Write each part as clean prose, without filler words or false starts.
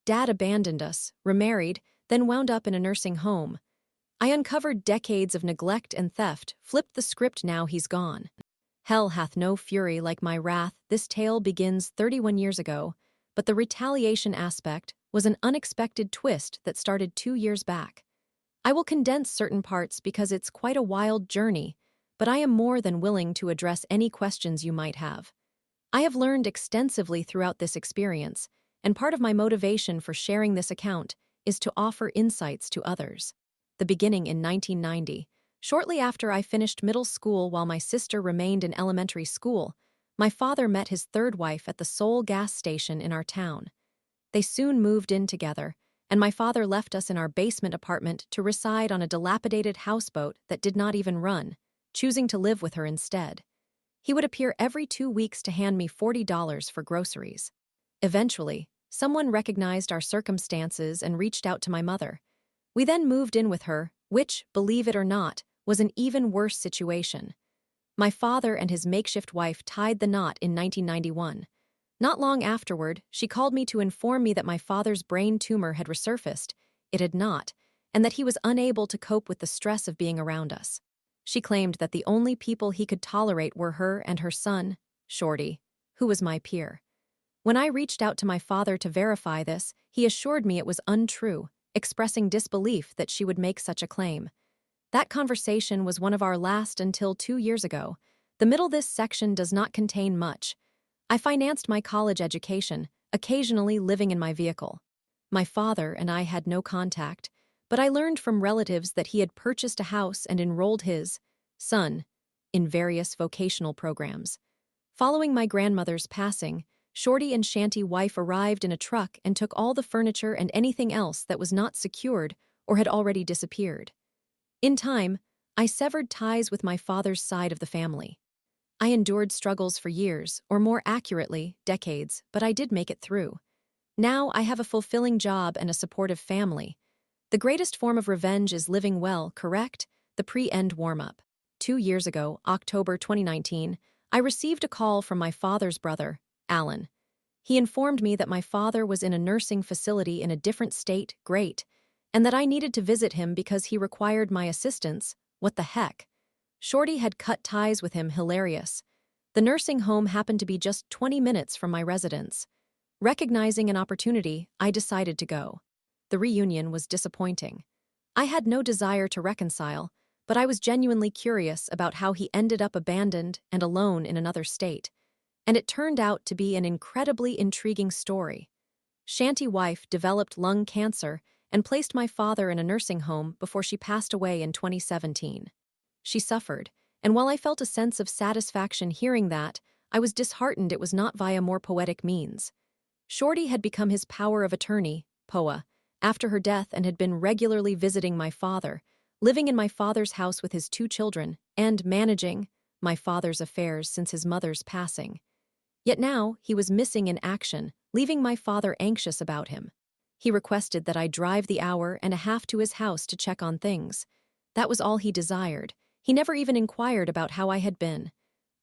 Dad abandoned us, remarried, then wound up in a nursing home. I uncovered decades of neglect and theft, flipped the script, now he's gone. Hell hath no fury like my wrath. This tale begins 31 years ago, but the retaliation aspect was an unexpected twist that started 2 years back. I will condense certain parts because it's quite a wild journey, but I am more than willing to address any questions you might have. I have learned extensively throughout this experience, and part of my motivation for sharing this account is to offer insights to others. The beginning in 1990, shortly after I finished middle school while my sister remained in elementary school, my father met his third wife at the Seoul gas station in our town. They soon moved in together, and my father left us in our basement apartment to reside on a dilapidated houseboat that did not even run, choosing to live with her instead. He would appear every 2 weeks to hand me $40 for groceries. Eventually, someone recognized our circumstances and reached out to my mother. We then moved in with her, which, believe it or not, was an even worse situation. My father and his makeshift wife tied the knot in 1991. Not long afterward, she called me to inform me that my father's brain tumor had resurfaced. It had not, and that he was unable to cope with the stress of being around us. She claimed that the only people he could tolerate were her and her son, Shorty, who was my peer. When I reached out to my father to verify this, he assured me it was untrue, expressing disbelief that she would make such a claim. That conversation was one of our last until 2 years ago. The middle this section does not contain much. I financed my college education, occasionally living in my vehicle. My father and I had no contact, but I learned from relatives that he had purchased a house and enrolled his son in various vocational programs. Following my grandmother's passing, Shorty and Shanty wife arrived in a truck and took all the furniture and anything else that was not secured or had already disappeared. In time, I severed ties with my father's side of the family. I endured struggles for years, or more accurately, decades, but I did make it through. Now I have a fulfilling job and a supportive family. The greatest form of revenge is living well, correct? The pre-end warm-up. 2 years ago, October 2019, I received a call from my father's brother, Alan. He informed me that my father was in a nursing facility in a different state, great, and that I needed to visit him because he required my assistance. What the heck? Shorty had cut ties with him, hilarious. The nursing home happened to be just 20 minutes from my residence. Recognizing an opportunity, I decided to go. The reunion was disappointing. I had no desire to reconcile, but I was genuinely curious about how he ended up abandoned and alone in another state. And it turned out to be an incredibly intriguing story. Shanty wife developed lung cancer and placed my father in a nursing home before she passed away in 2017. She suffered, and while I felt a sense of satisfaction hearing that, I was disheartened it was not via more poetic means. Shorty had become his power of attorney, POA, after her death and had been regularly visiting my father, living in my father's house with his 2 children, and managing my father's affairs since his mother's passing. Yet now, he was missing in action, leaving my father anxious about him. He requested that I drive the hour and a half to his house to check on things. That was all he desired. He never even inquired about how I had been.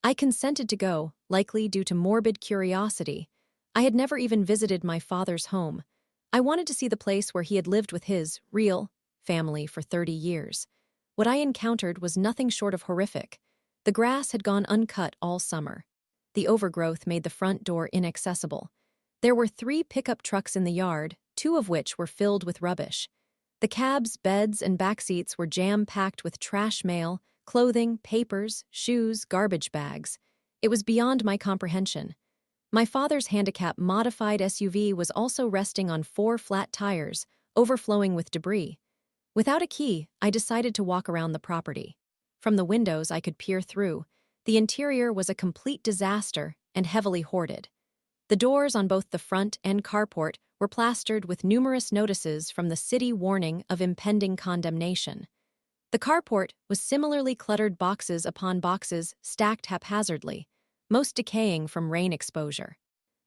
I consented to go, likely due to morbid curiosity. I had never even visited my father's home. I wanted to see the place where he had lived with his real family for 30 years. What I encountered was nothing short of horrific. The grass had gone uncut all summer. The overgrowth made the front door inaccessible. There were 3 pickup trucks in the yard, 2 of which were filled with rubbish. The cabs, beds, and backseats were jam-packed with trash mail, clothing, papers, shoes, garbage bags. It was beyond my comprehension. My father's handicap-modified SUV was also resting on 4 flat tires, overflowing with debris. Without a key, I decided to walk around the property. From the windows I could peer through. The interior was a complete disaster and heavily hoarded. The doors on both the front and carport were plastered with numerous notices from the city warning of impending condemnation. The carport was similarly cluttered, boxes upon boxes stacked haphazardly, most decaying from rain exposure.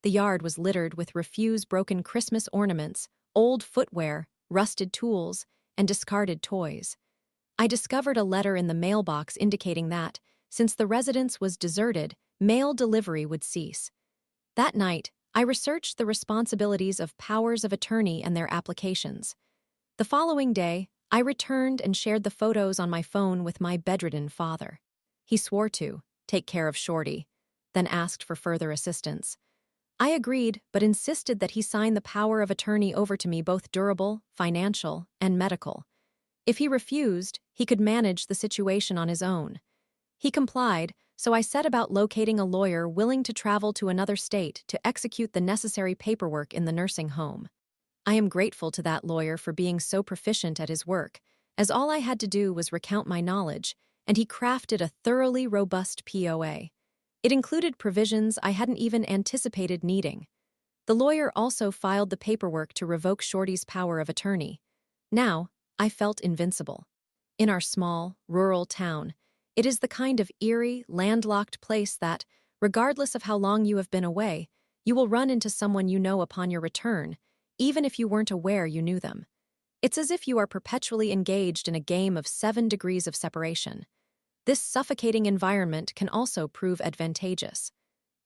The yard was littered with refuse broken Christmas ornaments, old footwear, rusted tools, and discarded toys. I discovered a letter in the mailbox indicating that, since the residence was deserted, mail delivery would cease. That night, I researched the responsibilities of powers of attorney and their applications. The following day, I returned and shared the photos on my phone with my bedridden father. He swore to take care of Shorty, then asked for further assistance. I agreed, but insisted that he sign the power of attorney over to me, both durable, financial, and medical. If he refused, he could manage the situation on his own. He complied, so I set about locating a lawyer willing to travel to another state to execute the necessary paperwork in the nursing home. I am grateful to that lawyer for being so proficient at his work, as all I had to do was recount my knowledge, and he crafted a thoroughly robust POA. It included provisions I hadn't even anticipated needing. The lawyer also filed the paperwork to revoke Shorty's power of attorney. Now, I felt invincible. In our small, rural town, it is the kind of eerie, landlocked place that, regardless of how long you have been away, you will run into someone you know upon your return, even if you weren't aware you knew them. It's as if you are perpetually engaged in a game of 7 degrees of separation. This suffocating environment can also prove advantageous.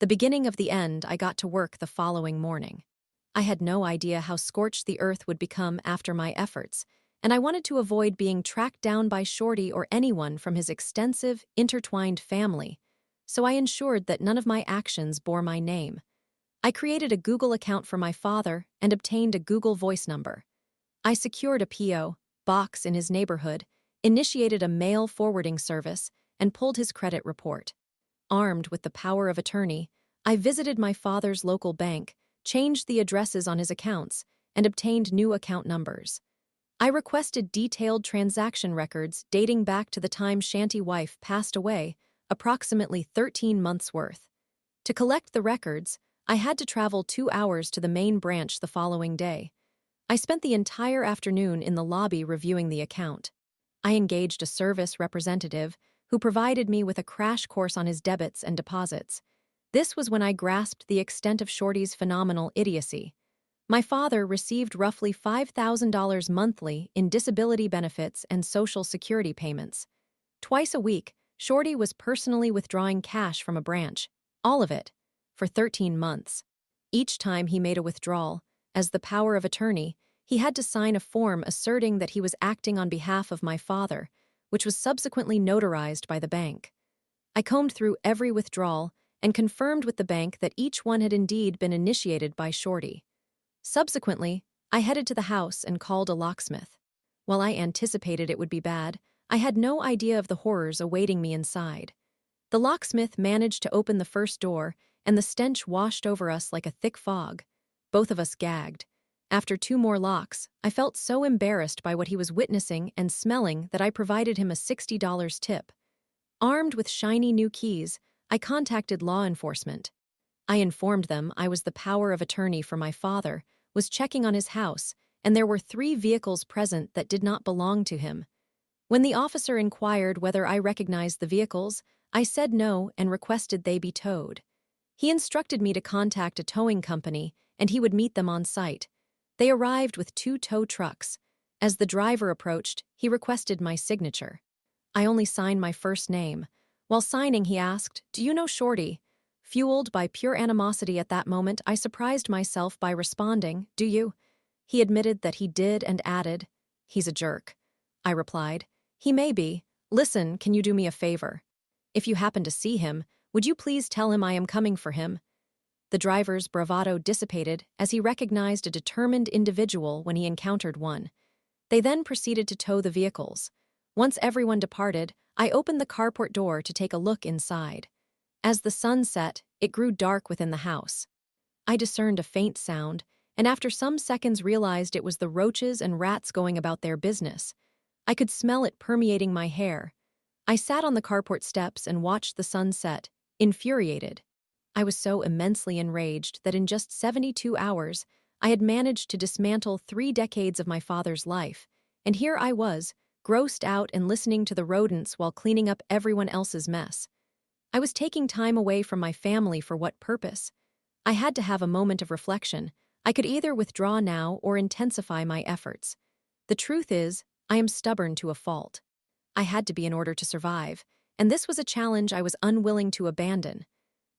The beginning of the end, I got to work the following morning. I had no idea how scorched the earth would become after my efforts, and I wanted to avoid being tracked down by Shorty or anyone from his extensive, intertwined family, so I ensured that none of my actions bore my name. I created a Google account for my father and obtained a Google Voice number. I secured a P.O. box in his neighborhood, initiated a mail forwarding service, and pulled his credit report. Armed with the power of attorney, I visited my father's local bank, changed the addresses on his accounts, and obtained new account numbers. I requested detailed transaction records dating back to the time Shanty wife passed away, approximately 13 months' worth. To collect the records, I had to travel 2 hours to the main branch the following day. I spent the entire afternoon in the lobby reviewing the account. I engaged a service representative who provided me with a crash course on his debits and deposits. This was when I grasped the extent of Shorty's phenomenal idiocy. My father received roughly $5,000 monthly in disability benefits and Social Security payments. Twice a week, Shorty was personally withdrawing cash from a branch, all of it, for 13 months. Each time he made a withdrawal, as the power of attorney, he had to sign a form asserting that he was acting on behalf of my father, which was subsequently notarized by the bank. I combed through every withdrawal and confirmed with the bank that each one had indeed been initiated by Shorty. Subsequently, I headed to the house and called a locksmith. While I anticipated it would be bad, I had no idea of the horrors awaiting me inside. The locksmith managed to open the first door, and the stench washed over us like a thick fog. Both of us gagged. After 2 more locks, I felt so embarrassed by what he was witnessing and smelling that I provided him a $60 tip. Armed with shiny new keys, I contacted law enforcement. I informed them I was the power of attorney for my father, was checking on his house, and there were 3 vehicles present that did not belong to him. When the officer inquired whether I recognized the vehicles, I said no and requested they be towed. He instructed me to contact a towing company, and he would meet them on site. They arrived with 2 tow trucks. As the driver approached, he requested my signature. I only signed my first name. While signing, he asked, "Do you know Shorty?" Fueled by pure animosity at that moment, I surprised myself by responding, "Do you?" He admitted that he did and added, "He's a jerk." I replied, "He may be. Listen, can you do me a favor? If you happen to see him, would you please tell him I am coming for him?" The driver's bravado dissipated as he recognized a determined individual when he encountered one. They then proceeded to tow the vehicles. Once everyone departed, I opened the carport door to take a look inside. As the sun set, it grew dark within the house. I discerned a faint sound, and after some seconds realized it was the roaches and rats going about their business. I could smell it permeating my hair. I sat on the carport steps and watched the sun set, infuriated. I was so immensely enraged that in just 72 hours, I had managed to dismantle 3 decades of my father's life, and here I was, grossed out and listening to the rodents while cleaning up everyone else's mess. I was taking time away from my family for what purpose? I had to have a moment of reflection. I could either withdraw now or intensify my efforts. The truth is, I am stubborn to a fault. I had to be in order to survive, and this was a challenge I was unwilling to abandon.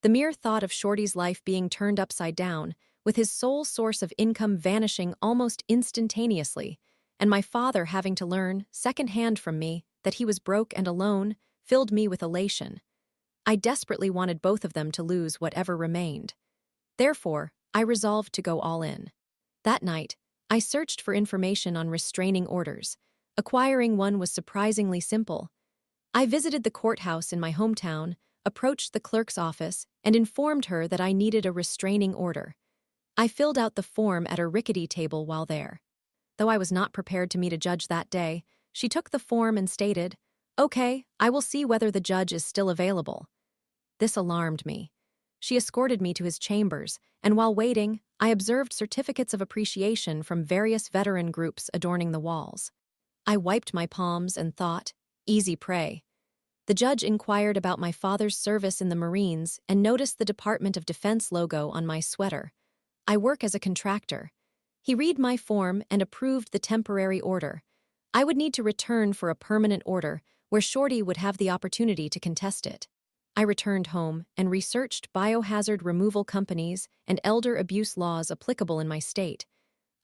The mere thought of Shorty's life being turned upside down with his sole source of income vanishing almost instantaneously, and my father having to learn, secondhand from me, that he was broke and alone, filled me with elation. I desperately wanted both of them to lose whatever remained. Therefore, I resolved to go all in. That night, I searched for information on restraining orders. Acquiring one was surprisingly simple. I visited the courthouse in my hometown, approached the clerk's office, and informed her that I needed a restraining order. I filled out the form at a rickety table while there. Though I was not prepared to meet a judge that day, she took the form and stated, "Okay, I will see whether the judge is still available." This alarmed me. She escorted me to his chambers, and while waiting, I observed certificates of appreciation from various veteran groups adorning the walls. I wiped my palms and thought, easy prey. The judge inquired about my father's service in the Marines and noticed the Department of Defense logo on my sweater. I work as a contractor. He read my form and approved the temporary order. I would need to return for a permanent order, where Shorty would have the opportunity to contest it. I returned home and researched biohazard removal companies and elder abuse laws applicable in my state.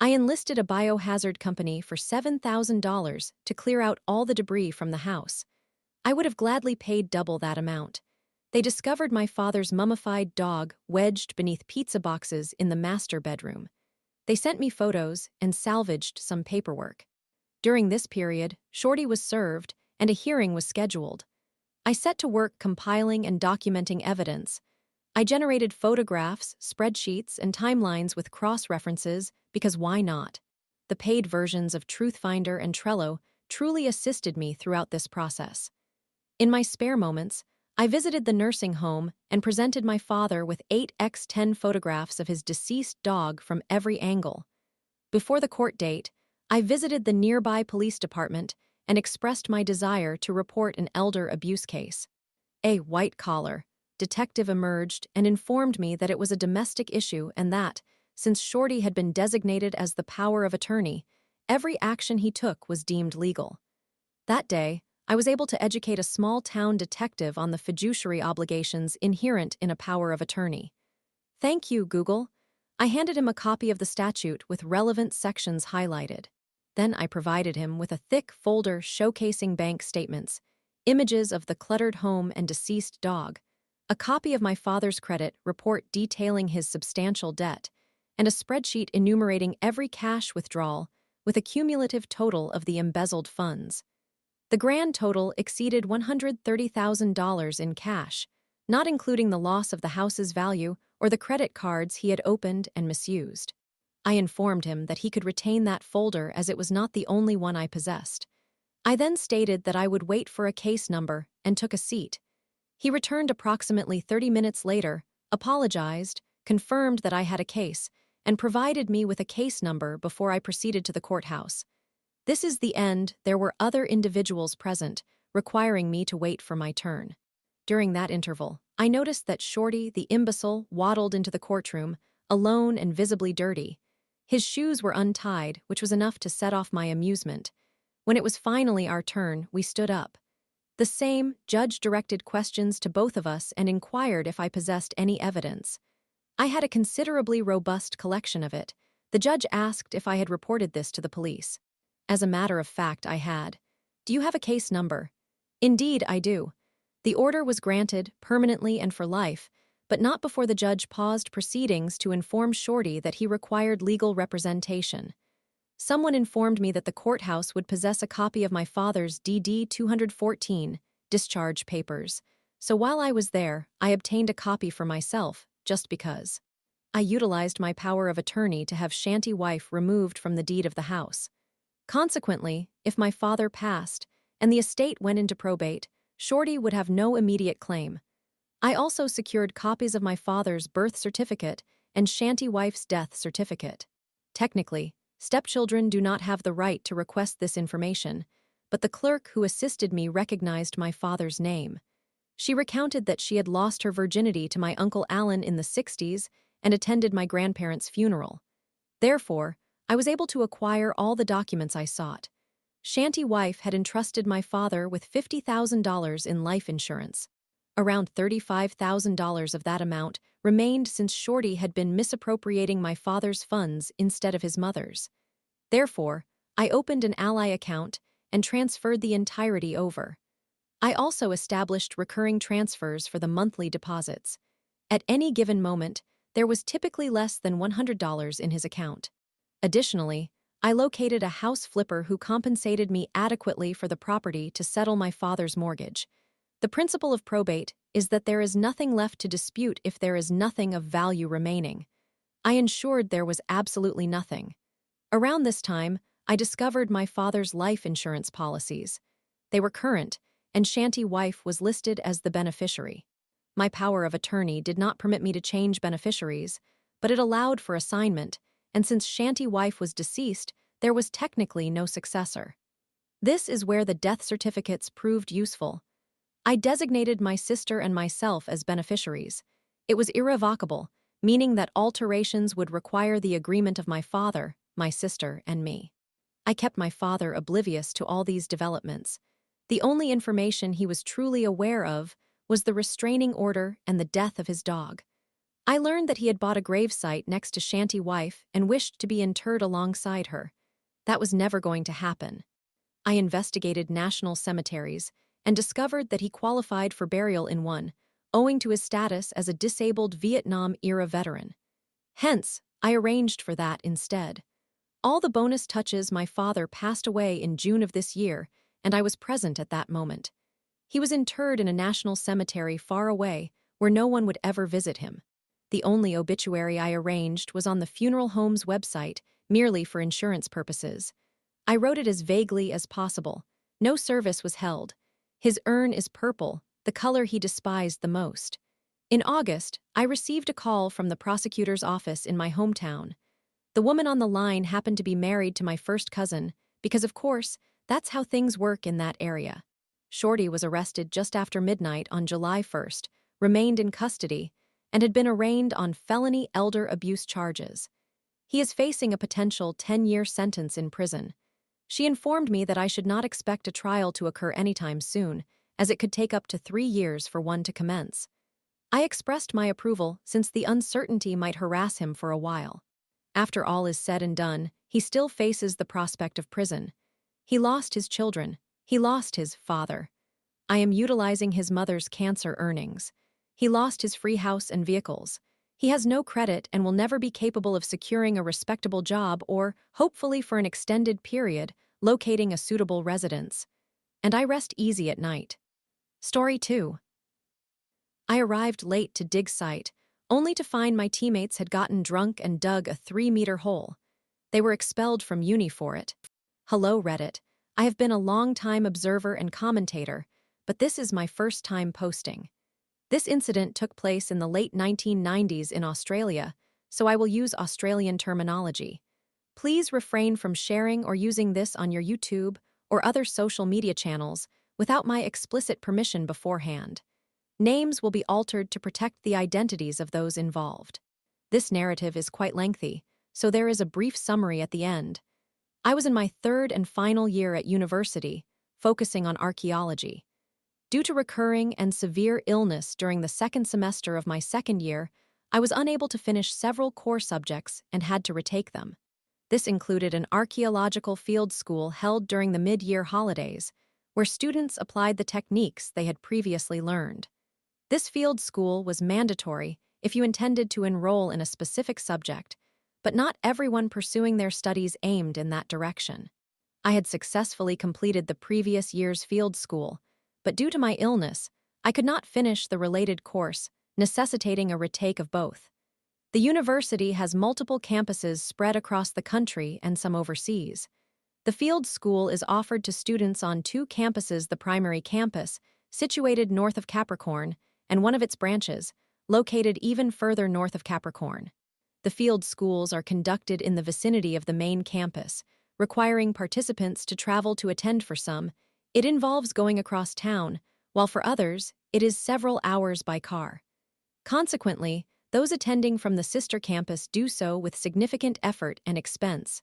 I enlisted a biohazard company for $7,000 to clear out all the debris from the house. I would have gladly paid double that amount. They discovered my father's mummified dog wedged beneath pizza boxes in the master bedroom. They sent me photos and salvaged some paperwork. During this period, Shorty was served and a hearing was scheduled. I set to work compiling and documenting evidence. I generated photographs, spreadsheets, and timelines with cross-references because why not? The paid versions of Truthfinder and Trello truly assisted me throughout this process. In my spare moments, I visited the nursing home and presented my father with 8x10 photographs of his deceased dog from every angle. Before the court date, I visited the nearby police department and expressed my desire to report an elder abuse case. A white-collar detective emerged and informed me that it was a domestic issue and that, since Shorty had been designated as the power of attorney, every action he took was deemed legal. That day, I was able to educate a small-town detective on the fiduciary obligations inherent in a power of attorney. Thank you, Google. I handed him a copy of the statute with relevant sections highlighted. Then I provided him with a thick folder showcasing bank statements, images of the cluttered home and deceased dog, a copy of my father's credit report detailing his substantial debt, and a spreadsheet enumerating every cash withdrawal with a cumulative total of the embezzled funds. The grand total exceeded $130,000 in cash, not including the loss of the house's value or the credit cards he had opened and misused. I informed him that he could retain that folder as it was not the only one I possessed. I then stated that I would wait for a case number and took a seat. He returned approximately 30 minutes later, apologized, confirmed that I had a case, and provided me with a case number before I proceeded to the courthouse. This is the end. There were other individuals present, requiring me to wait for my turn. During that interval, I noticed that Shorty, the imbecile, waddled into the courtroom, alone and visibly dirty. His shoes were untied, which was enough to set off my amusement. When it was finally our turn, we stood up. The same judge directed questions to both of us and inquired if I possessed any evidence. I had a considerably robust collection of it. The judge asked if I had reported this to the police. As a matter of fact, I had. Do you have a case number? Indeed, I do. The order was granted, permanently and for life, but not before the judge paused proceedings to inform Shorty that he required legal representation. Someone informed me that the courthouse would possess a copy of my father's DD-214 discharge papers, so while I was there, I obtained a copy for myself, just because. I utilized my power of attorney to have Shanty wife removed from the deed of the house. Consequently, if my father passed and the estate went into probate, Shorty would have no immediate claim. I also secured copies of my father's birth certificate and Shanty wife's death certificate. Technically, stepchildren do not have the right to request this information, but the clerk who assisted me recognized my father's name. She recounted that she had lost her virginity to my Uncle Alan in the 60s and attended my grandparents' funeral. Therefore, I was able to acquire all the documents I sought. Shanty wife had entrusted my father with $50,000 in life insurance. Around $35,000 of that amount remained since Shorty had been misappropriating my father's funds instead of his mother's. Therefore, I opened an Ally account and transferred the entirety over. I also established recurring transfers for the monthly deposits. At any given moment, there was typically less than $100 in his account. Additionally, I located a house flipper who compensated me adequately for the property to settle my father's mortgage. The principle of probate is that there is nothing left to dispute if there is nothing of value remaining. I ensured there was absolutely nothing. Around this time, I discovered my father's life insurance policies. They were current, and Shanty Wife was listed as the beneficiary. My power of attorney did not permit me to change beneficiaries, but it allowed for assignment, and since Shanty Wife was deceased, there was technically no successor. This is where the death certificates proved useful. I designated my sister and myself as beneficiaries. It was irrevocable, meaning that alterations would require the agreement of my father, my sister, and me. I kept my father oblivious to all these developments. The only information he was truly aware of was the restraining order and the death of his dog. I learned that he had bought a gravesite next to Shanty Wife and wished to be interred alongside her. That was never going to happen. I investigated national cemeteries and discovered that he qualified for burial in one, owing to his status as a disabled Vietnam-era veteran. Hence, I arranged for that instead. All the bonus touches: my father passed away in June of this year, and I was present at that moment. He was interred in a national cemetery far away, where no one would ever visit him. The only obituary I arranged was on the funeral home's website, merely for insurance purposes. I wrote it as vaguely as possible. No service was held. His urn is purple, the color he despised the most. In August, I received a call from the prosecutor's office in my hometown. The woman on the line happened to be married to my first cousin, because of course, that's how things work in that area. Shorty was arrested just after midnight on July 1st, remained in custody, and had been arraigned on felony elder abuse charges. He is facing a potential 10-year sentence in prison. She informed me that I should not expect a trial to occur anytime soon, as it could take up to 3 years for one to commence. I expressed my approval since the uncertainty might harass him for a while. After all is said and done, he still faces the prospect of prison. He lost his children. He lost his father. I am utilizing his mother's cancer earnings. He lost his free house and vehicles. He has no credit and will never be capable of securing a respectable job or, hopefully for an extended period, locating a suitable residence. And I rest easy at night. Story 2. I arrived late to dig site, only to find my teammates had gotten drunk and dug a 3-meter hole. They were expelled from uni for it. Hello, Reddit. I have been a long-time observer and commentator, but this is my first time posting. This incident took place in the late 1990s in Australia, so I will use Australian terminology. Please refrain from sharing or using this on your YouTube or other social media channels without my explicit permission beforehand. Names will be altered to protect the identities of those involved. This narrative is quite lengthy, so there is a brief summary at the end. I was in my 3rd and final year at university, focusing on archaeology. Due to recurring and severe illness during the 2nd semester of my 2nd year, I was unable to finish several core subjects and had to retake them. This included an archaeological field school held during the mid-year holidays, where students applied the techniques they had previously learned. This field school was mandatory if you intended to enroll in a specific subject, but not everyone pursuing their studies aimed in that direction. I had successfully completed the previous year's field school, but due to my illness, I could not finish the related course, necessitating a retake of both. The university has multiple campuses spread across the country and some overseas. The field school is offered to students on 2 campuses: the primary campus, situated north of Capricorn, and one of its branches, located even further north of Capricorn. The field schools are conducted in the vicinity of the main campus, requiring participants to travel to attend. For some, it involves going across town, while for others, it is several hours by car. Consequently, those attending from the sister campus do so with significant effort and expense.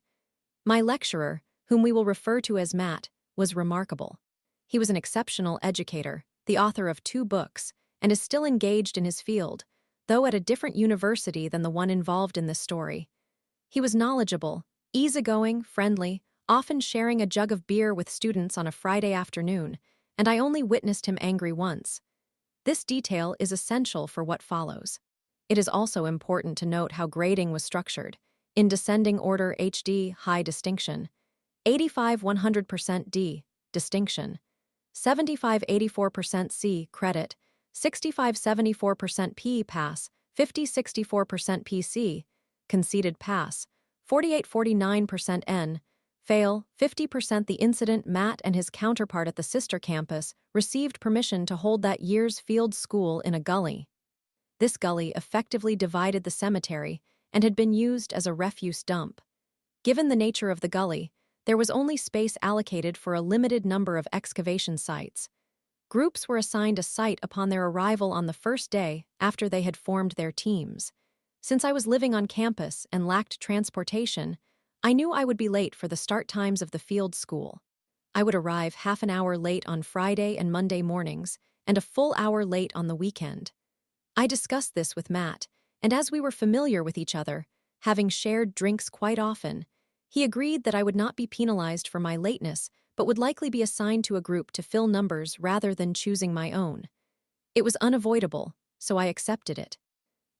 My lecturer, whom we will refer to as Matt, was remarkable. He was an exceptional educator, the author of 2 books, and is still engaged in his field, though at a different university than the one involved in this story. He was knowledgeable, easygoing, friendly, often sharing a jug of beer with students on a Friday afternoon, and I only witnessed him angry once. This detail is essential for what follows. It is also important to note how grading was structured. In descending order: HD, high distinction; 85-100% D, distinction; 75-84% C, credit; 65-74% P, pass; 50-64% PC, conceded pass; 48-49% N, fail; 50%. The incident: Matt and his counterpart at the sister campus received permission to hold that year's field school in a gully. This gully effectively divided the cemetery and had been used as a refuse dump. Given the nature of the gully, there was only space allocated for a limited number of excavation sites. Groups were assigned a site upon their arrival on the first day after they had formed their teams. Since I was living on campus and lacked transportation, I knew I would be late for the start times of the field school. I would arrive half an hour late on Friday and Monday mornings, and a full hour late on the weekend. I discussed this with Matt, and as we were familiar with each other, having shared drinks quite often, he agreed that I would not be penalized for my lateness, but would likely be assigned to a group to fill numbers rather than choosing my own. It was unavoidable, so I accepted it.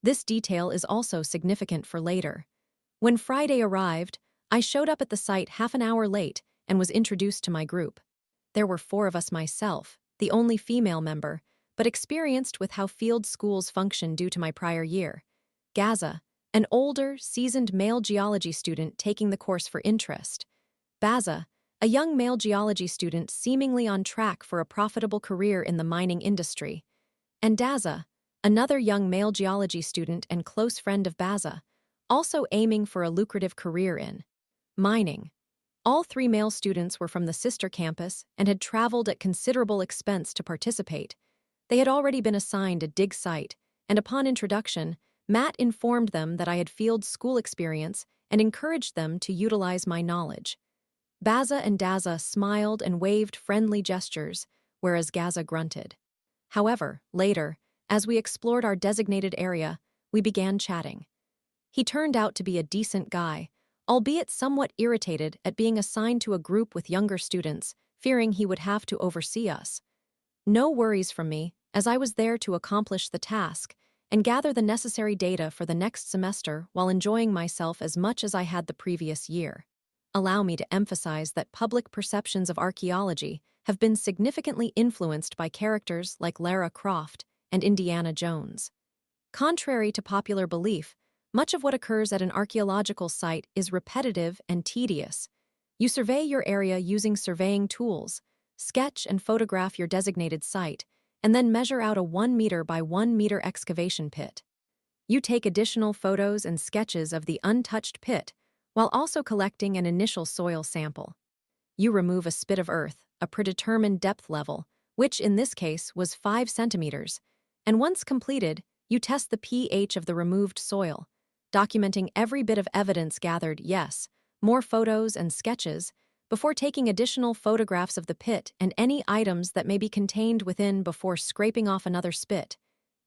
This detail is also significant for later. When Friday arrived, I showed up at the site half an hour late and was introduced to my group. There were 4 of us: myself, the only female member, but experienced with how field schools function due to my prior year; Gaza, an older, seasoned male geology student taking the course for interest; Baza, a young male geology student seemingly on track for a profitable career in the mining industry; and Daza, another young male geology student and close friend of Baza, also aiming for a lucrative career in mining. All 3 male students were from the sister campus and had traveled at considerable expense to participate. They had already been assigned a dig site, and upon introduction, Matt informed them that I had field school experience and encouraged them to utilize my knowledge. Baza and Daza smiled and waved friendly gestures, whereas Gaza grunted. However, later, as we explored our designated area, we began chatting. He turned out to be a decent guy, albeit somewhat irritated at being assigned to a group with younger students, fearing he would have to oversee us. No worries from me, as I was there to accomplish the task and gather the necessary data for the next semester while enjoying myself as much as I had the previous year. Allow me to emphasize that public perceptions of archaeology have been significantly influenced by characters like Lara Croft and Indiana Jones. Contrary to popular belief, much of what occurs at an archaeological site is repetitive and tedious. You survey your area using surveying tools, sketch and photograph your designated site, and then measure out a 1 meter by 1 meter excavation pit. You take additional photos and sketches of the untouched pit, while also collecting an initial soil sample. You remove a spit of earth, a predetermined depth level, which in this case was 5 centimeters, and once completed, you test the pH of the removed soil, documenting every bit of evidence gathered, yes, more photos and sketches, before taking additional photographs of the pit and any items that may be contained within before scraping off another spit.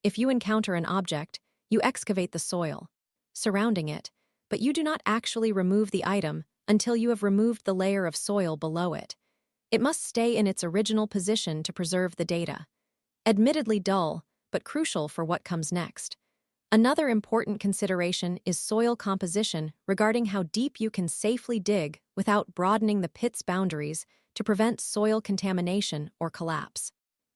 If you encounter an object, you excavate the soil surrounding it, but you do not actually remove the item until you have removed the layer of soil below it. It must stay in its original position to preserve the data. Admittedly dull, but crucial for what comes next. Another important consideration is soil composition regarding how deep you can safely dig without broadening the pit's boundaries to prevent soil contamination or collapse.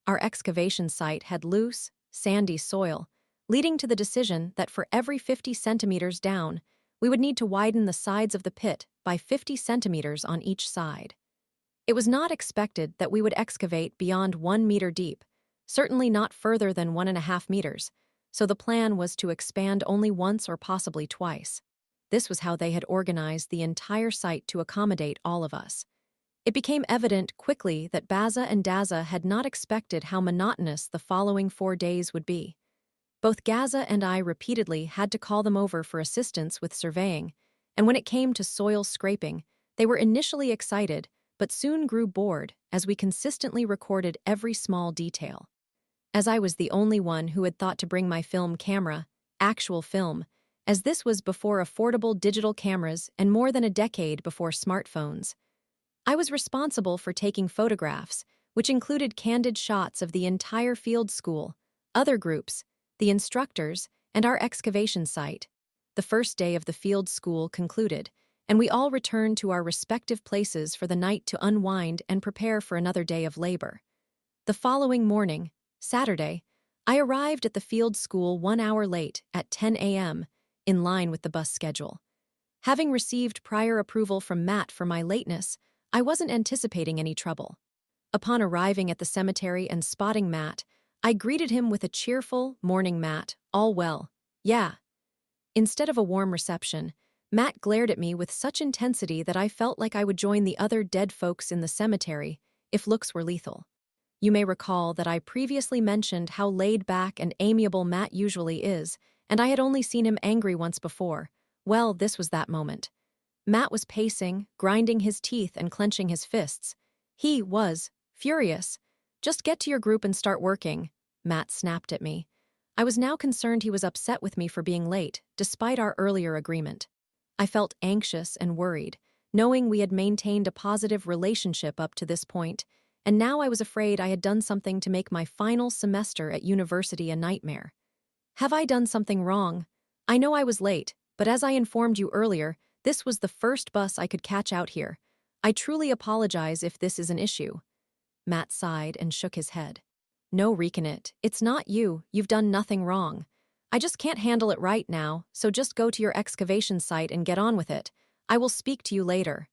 Our excavation site had loose, sandy soil, leading to the decision that for every 50 centimeters down, we would need to widen the sides of the pit by 50 centimeters on each side. It was not expected that we would excavate beyond 1 meter deep, certainly not further than 1.5 meters, so the plan was to expand only once or possibly twice. This was how they had organized the entire site to accommodate all of us. It became evident quickly that Baza and Daza had not expected how monotonous the following 4 days would be. Both Gaza and I repeatedly had to call them over for assistance with surveying, and when it came to soil scraping, they were initially excited, but soon grew bored as we consistently recorded every small detail. as I was the only one who had thought to bring my film camera, actual film, as this was before affordable digital cameras and more than a decade before smartphones. I was responsible for taking photographs, which included candid shots of the entire field school, other groups, the instructors, and our excavation site. The first day of the field school concluded, and we all returned to our respective places for the night to unwind and prepare for another day of labor. The following morning, Saturday, I arrived at the field school 1 hour late at 10 a.m., in line with the bus schedule. Having received prior approval from Matt for my lateness, I wasn't anticipating any trouble. Upon arriving at the cemetery and spotting Matt, I greeted him with a cheerful, "Morning, Matt, all well, yeah." Instead of a warm reception, Matt glared at me with such intensity that I felt like I would join the other dead folks in the cemetery if looks were lethal. You may recall that I previously mentioned how laid-back and amiable Matt usually is, and I had only seen him angry once before. Well, this was that moment. Matt was pacing, grinding his teeth and clenching his fists. He was furious. "Just get to your group and start working," Matt snapped at me. I was now concerned he was upset with me for being late, despite our earlier agreement. I felt anxious and worried, knowing we had maintained a positive relationship up to this point, and now I was afraid I had done something to make my final semester at university a nightmare. Have I done something wrong? I know I was late, but as I informed you earlier, this was the first bus I could catch out here. I truly apologize if this is an issue. Matt sighed and shook his head. "No, Reconit, it's not you. You've done nothing wrong. I just can't handle it right now, so just go to your excavation site and get on with it. I will speak to you later."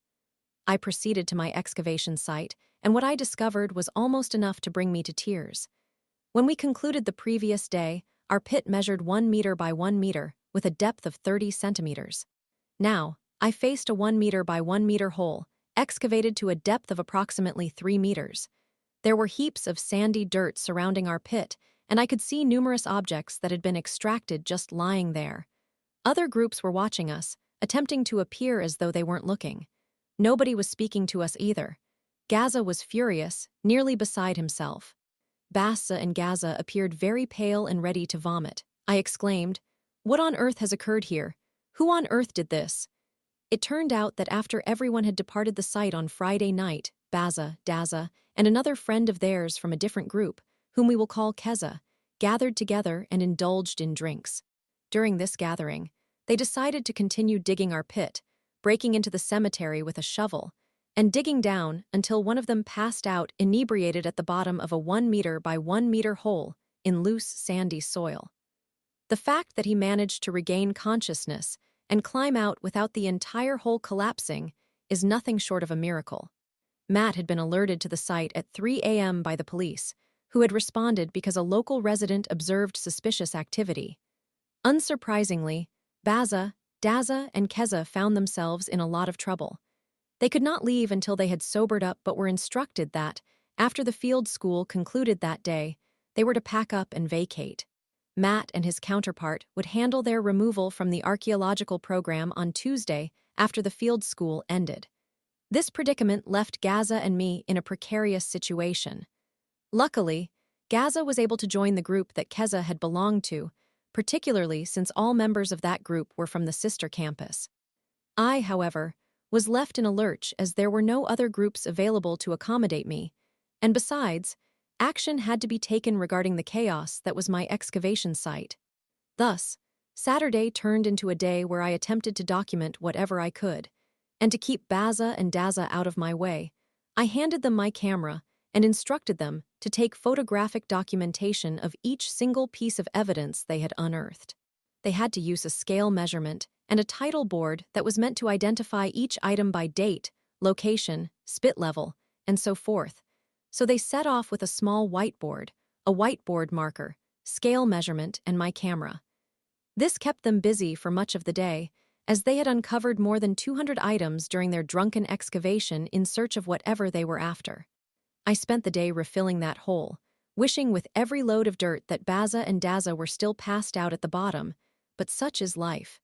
I proceeded to my excavation site, and what I discovered was almost enough to bring me to tears. When we concluded the previous day, our pit measured 1 meter by 1 meter, with a depth of 30 centimeters. Now, I faced a 1 meter by 1 meter hole, excavated to a depth of approximately 3 meters. There were heaps of sandy dirt surrounding our pit, and I could see numerous objects that had been extracted just lying there. Other groups were watching us, attempting to appear as though they weren't looking. Nobody was speaking to us either. Gaza was furious, nearly beside himself. Bassa and Gaza appeared very pale and ready to vomit. I exclaimed, "What on earth has occurred here? Who on earth did this?" It turned out that after everyone had departed the site on Friday night, Baza, Daza, and another friend of theirs from a different group, whom we will call Keza, gathered together and indulged in drinks. During this gathering, they decided to continue digging our pit, breaking into the cemetery with a shovel, and digging down until one of them passed out inebriated at the bottom of a 1 meter by 1 meter hole in loose, sandy soil. The fact that he managed to regain consciousness and climb out without the entire hole collapsing is nothing short of a miracle. Matt had been alerted to the site at 3 a.m. by the police, who had responded because a local resident observed suspicious activity. Unsurprisingly, Baza, Daza, and Keza found themselves in a lot of trouble. They could not leave until they had sobered up but were instructed that, after the field school concluded that day, they were to pack up and vacate. Matt and his counterpart would handle their removal from the archaeological program on Tuesday after the field school ended. This predicament left Gaza and me in a precarious situation. Luckily, Gaza was able to join the group that Keza had belonged to, particularly since all members of that group were from the sister campus. I, however, was left in a lurch as there were no other groups available to accommodate me, and besides, action had to be taken regarding the chaos that was my excavation site. Thus, Saturday turned into a day where I attempted to document whatever I could, and to keep Baza and Daza out of my way, I handed them my camera and instructed them to take photographic documentation of each single piece of evidence they had unearthed. They had to use a scale measurement and a title board that was meant to identify each item by date, location, spit level, and so forth. So they set off with a small whiteboard, a whiteboard marker, scale measurement, and my camera. This kept them busy for much of the day, as they had uncovered more than 200 items during their drunken excavation in search of whatever they were after. I spent the day refilling that hole, wishing with every load of dirt that Baza and Daza were still passed out at the bottom, but such is life.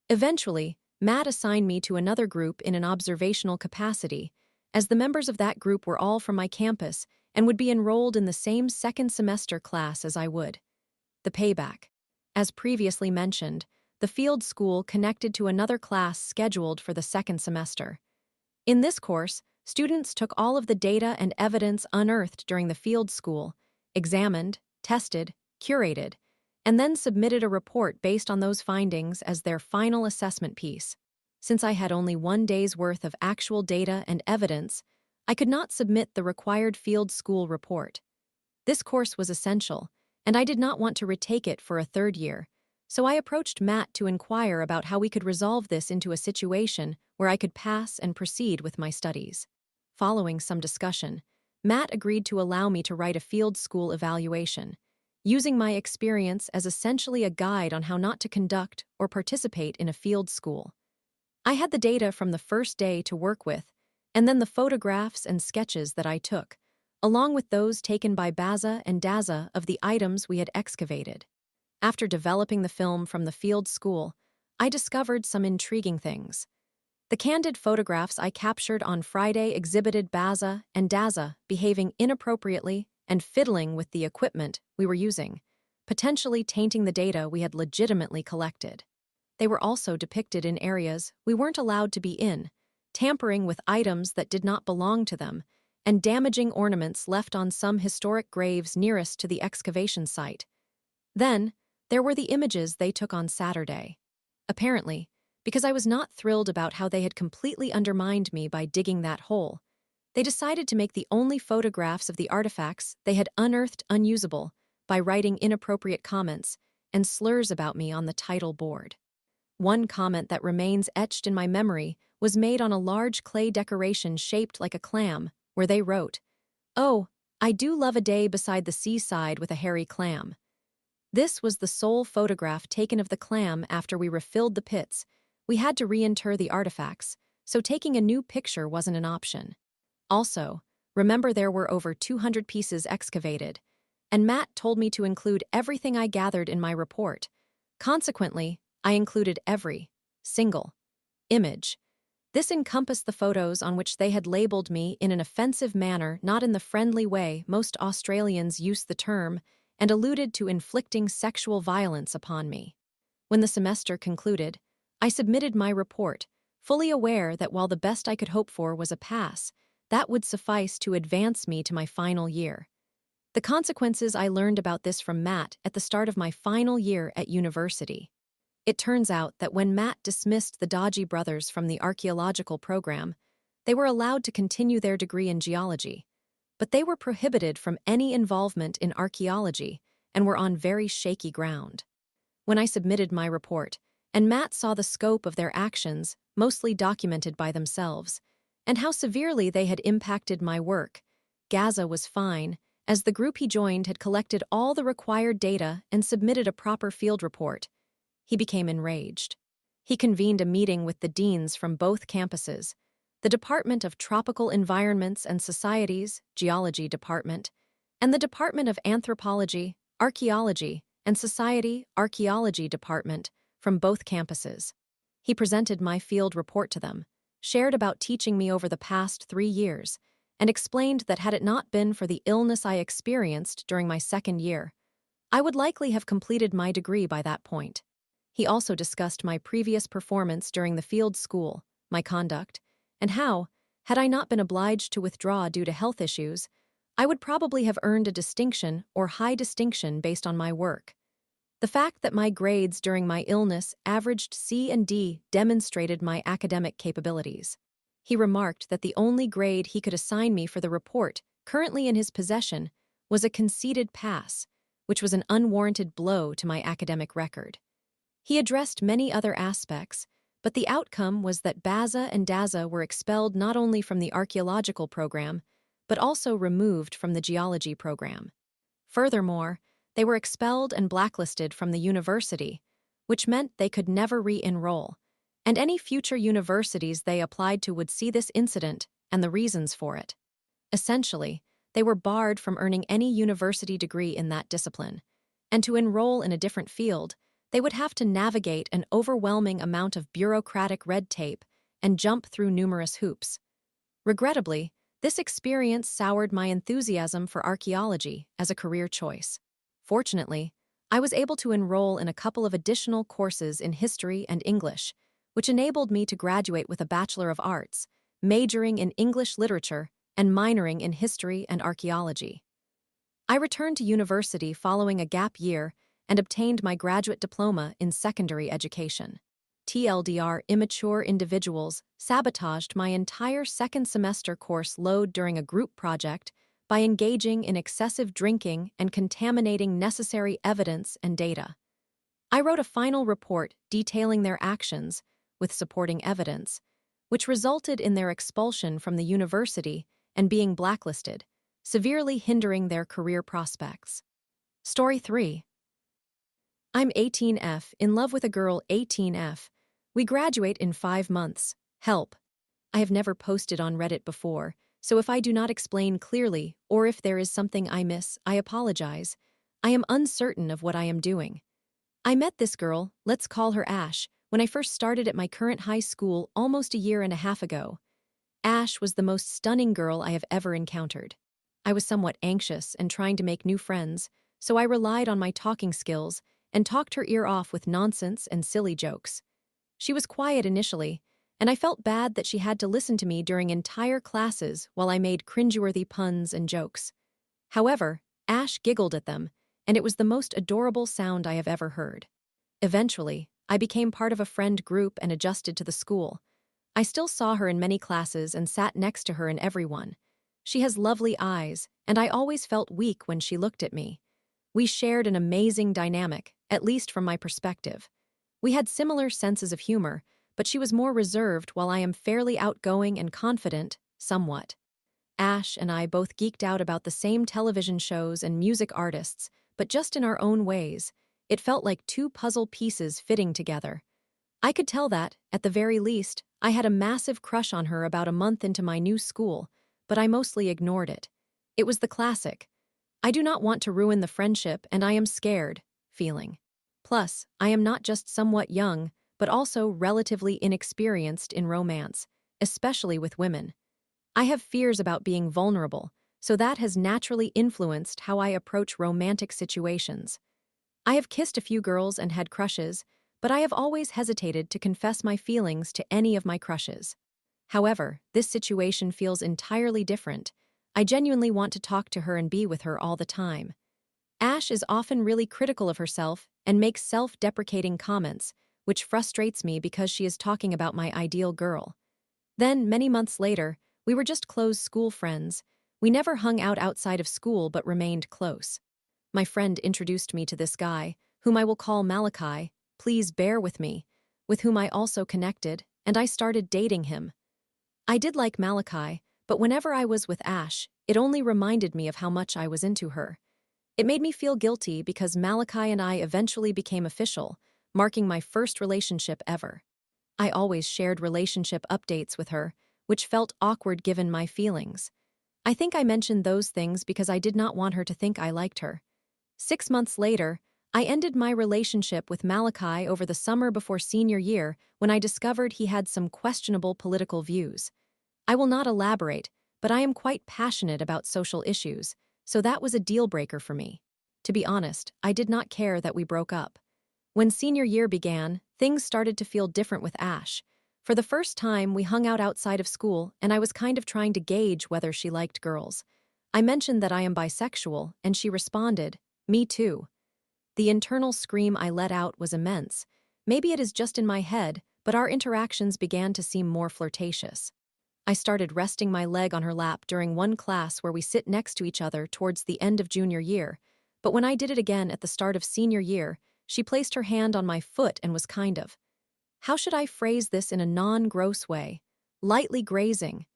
Eventually, Matt assigned me to another group in an observational capacity, as the members of that group were all from my campus and would be enrolled in the same second semester class as I would. The payback. As previously mentioned, the field school connected to another class scheduled for the second semester. In this course, students took all of the data and evidence unearthed during the field school, examined, tested, curated, and then submitted a report based on those findings as their final assessment piece. Since I had only 1 day's worth of actual data and evidence, I could not submit the required field school report. This course was essential, and I did not want to retake it for a third year, so I approached Matt to inquire about how we could resolve this into a situation where I could pass and proceed with my studies. Following some discussion, Matt agreed to allow me to write a field school evaluation, using my experience as essentially a guide on how not to conduct or participate in a field school. I had the data from the first day to work with, and then the photographs and sketches that I took, along with those taken by Baza and Daza of the items we had excavated. After developing the film from the field school, I discovered some intriguing things. The candid photographs I captured on Friday exhibited Baza and Daza behaving inappropriately and fiddling with the equipment we were using, potentially tainting the data we had legitimately collected. They were also depicted in areas we weren't allowed to be in, tampering with items that did not belong to them, and damaging ornaments left on some historic graves nearest to the excavation site. Then, there were the images they took on Saturday. Apparently, because I was not thrilled about how they had completely undermined me by digging that hole, they decided to make the only photographs of the artifacts they had unearthed unusable by writing inappropriate comments and slurs about me on the title board. One comment that remains etched in my memory was made on a large clay decoration shaped like a clam, where they wrote, "Oh, I do love a day beside the seaside with a hairy clam." This was the sole photograph taken of the clam after we refilled the pits. We had to reinter the artifacts, so taking a new picture wasn't an option. Also, remember there were over 200 pieces excavated, and Matt told me to include everything I gathered in my report. Consequently, I included every single image. This encompassed the photos on which they had labeled me in an offensive manner, not in the friendly way most Australians use the term, and alluded to inflicting sexual violence upon me. When the semester concluded, I submitted my report, fully aware that while the best I could hope for was a pass, that would suffice to advance me to my final year. The consequences I learned about this from Matt at the start of my final year at university. It turns out that when Matt dismissed the Dodgy brothers from the archaeological program, they were allowed to continue their degree in geology, but they were prohibited from any involvement in archaeology and were on very shaky ground. When I submitted my report, and Matt saw the scope of their actions, mostly documented by themselves, and how severely they had impacted my work, Gaza was fine, as the group he joined had collected all the required data and submitted a proper field report. He became enraged. He convened a meeting with the deans from both campuses, the Department of Tropical Environments and Societies, Geology Department, and the Department of Anthropology, Archaeology, and Society, Archaeology Department from both campuses. He presented my field report to them, shared about teaching me over the past 3 years, and explained that had it not been for the illness I experienced during my second year, I would likely have completed my degree by that point. He also discussed my previous performance during the field school, my conduct, and how, had I not been obliged to withdraw due to health issues, I would probably have earned a distinction or high distinction based on my work. The fact that my grades during my illness averaged C and D demonstrated my academic capabilities. He remarked that the only grade he could assign me for the report currently in his possession was a conceded pass, which was an unwarranted blow to my academic record. He addressed many other aspects, but the outcome was that Baza and Daza were expelled not only from the archaeological program, but also removed from the geology program. Furthermore, they were expelled and blacklisted from the university, which meant they could never re-enroll, and any future universities they applied to would see this incident and the reasons for it. Essentially, they were barred from earning any university degree in that discipline, and to enroll in a different field, they would have to navigate an overwhelming amount of bureaucratic red tape and jump through numerous hoops. Regrettably, This experience soured my enthusiasm for archaeology as a career choice. Fortunately, I was able to enroll in a couple of additional courses in history and English, which enabled me to graduate with a Bachelor of Arts, majoring in English literature and minoring in history and archaeology. I returned to university following a gap year and obtained my graduate diploma in secondary education. TLDR, immature individuals sabotaged my entire second semester course load during a group project by engaging in excessive drinking and contaminating necessary evidence and data. I wrote a final report detailing their actions, with supporting evidence, which resulted in their expulsion from the university and being blacklisted, severely hindering their career prospects. Story 3. I'm 18F, in love with a girl 18F. We graduate in 5 months. Help. I have never posted on Reddit before, so if I do not explain clearly or if there is something I miss, I apologize. I am uncertain of what I am doing. I met this girl, let's call her Ash, when I first started at my current high school almost a year and a half ago. Ash was the most stunning girl I have ever encountered. I was somewhat anxious and trying to make new friends, so I relied on my talking skills and talked her ear off with nonsense and silly jokes. She was quiet initially, and I felt bad that she had to listen to me during entire classes while I made cringeworthy puns and jokes. However, Ash giggled at them, and it was the most adorable sound I have ever heard. Eventually, I became part of a friend group and adjusted to the school. I still saw her in many classes and sat next to her in every one. She has lovely eyes, and I always felt weak when she looked at me. We shared an amazing dynamic, at least from my perspective. We had similar senses of humor, but she was more reserved while I am fairly outgoing and confident, somewhat. Ash and I both geeked out about the same television shows and music artists, but just in our own ways. It felt like two puzzle pieces fitting together. I could tell that, at the very least, I had a massive crush on her about a month into my new school, but I mostly ignored it. It was the classic, I do not want to ruin the friendship and I am scared, feeling. Plus, I am not just somewhat young, but also relatively inexperienced in romance, especially with women. I have fears about being vulnerable, so that has naturally influenced how I approach romantic situations. I have kissed a few girls and had crushes, but I have always hesitated to confess my feelings to any of my crushes. However, this situation feels entirely different. I genuinely want to talk to her and be with her all the time. Ash is often really critical of herself and makes self-deprecating comments, which frustrates me because she is talking about my ideal girl. Then, many months later, we were just close school friends. We never hung out outside of school but remained close. My friend introduced me to this guy, whom I will call Malachi, please bear with me, with whom I also connected, and I started dating him. I did like Malachi, but whenever I was with Ash, it only reminded me of how much I was into her. It made me feel guilty because Malachi and I eventually became official, marking my first relationship ever. I always shared relationship updates with her, which felt awkward given my feelings. I think I mentioned those things because I did not want her to think I liked her. 6 months later, I ended my relationship with Malachi over the summer before senior year when I discovered he had some questionable political views. I will not elaborate, but I am quite passionate about social issues, so that was a deal-breaker for me. To be honest, I did not care that we broke up. When senior year began, things started to feel different with Ash. For the first time, we hung out outside of school, and I was kind of trying to gauge whether she liked girls. I mentioned that I am bisexual, and she responded, "Me too." The internal scream I let out was immense. Maybe it is just in my head, but our interactions began to seem more flirtatious. I started resting my leg on her lap during one class where we sit next to each other towards the end of junior year, but when I did it again at the start of senior year, she placed her hand on my foot and was kind of, how should I phrase this in a non-gross way? Lightly grazing.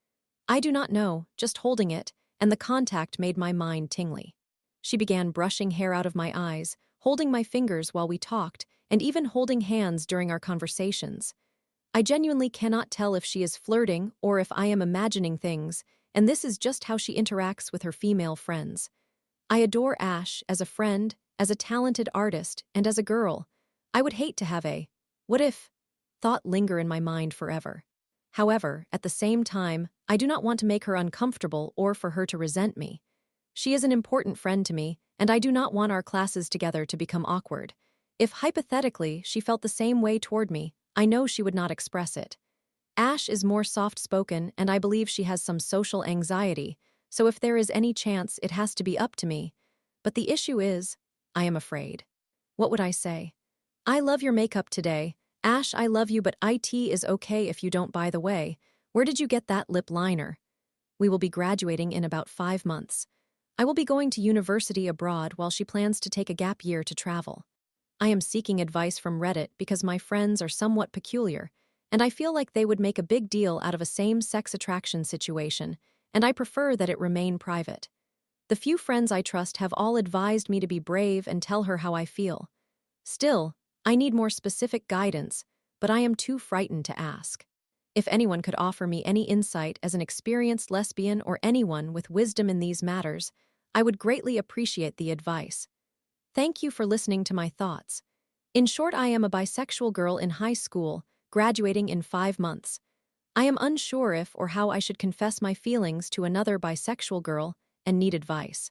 I do not know, just holding it, and the contact made my mind tingly. She began brushing hair out of my eyes, holding my fingers while we talked, and even holding hands during our conversations. I genuinely cannot tell if she is flirting or if I am imagining things, and this is just how she interacts with her female friends. I adore Ash as a friend, as a talented artist, and as a girl. I would hate to have a, what if, thought linger in my mind forever. However, at the same time, I do not want to make her uncomfortable or for her to resent me. She is an important friend to me, and I do not want our classes together to become awkward. If hypothetically she felt the same way toward me, I know she would not express it. Ash is more soft-spoken, and I believe she has some social anxiety, so if there is any chance, it has to be up to me. But the issue is, I am afraid. What would I say? I love your makeup today. Ash, I love you, but IT is okay if you don't, by the way. Where did you get that lip liner? We will be graduating in about 5 months. I will be going to university abroad while she plans to take a gap year to travel. I am seeking advice from Reddit because my friends are somewhat peculiar, and I feel like they would make a big deal out of a same-sex attraction situation, and I prefer that it remain private. The few friends I trust have all advised me to be brave and tell her how I feel. Still, I need more specific guidance, but I am too frightened to ask. If anyone could offer me any insight as an experienced lesbian or anyone with wisdom in these matters, I would greatly appreciate the advice. Thank you for listening to my thoughts. In short, I am a bisexual girl in high school, graduating in 5 months. I am unsure if or how I should confess my feelings to another bisexual girl and need advice.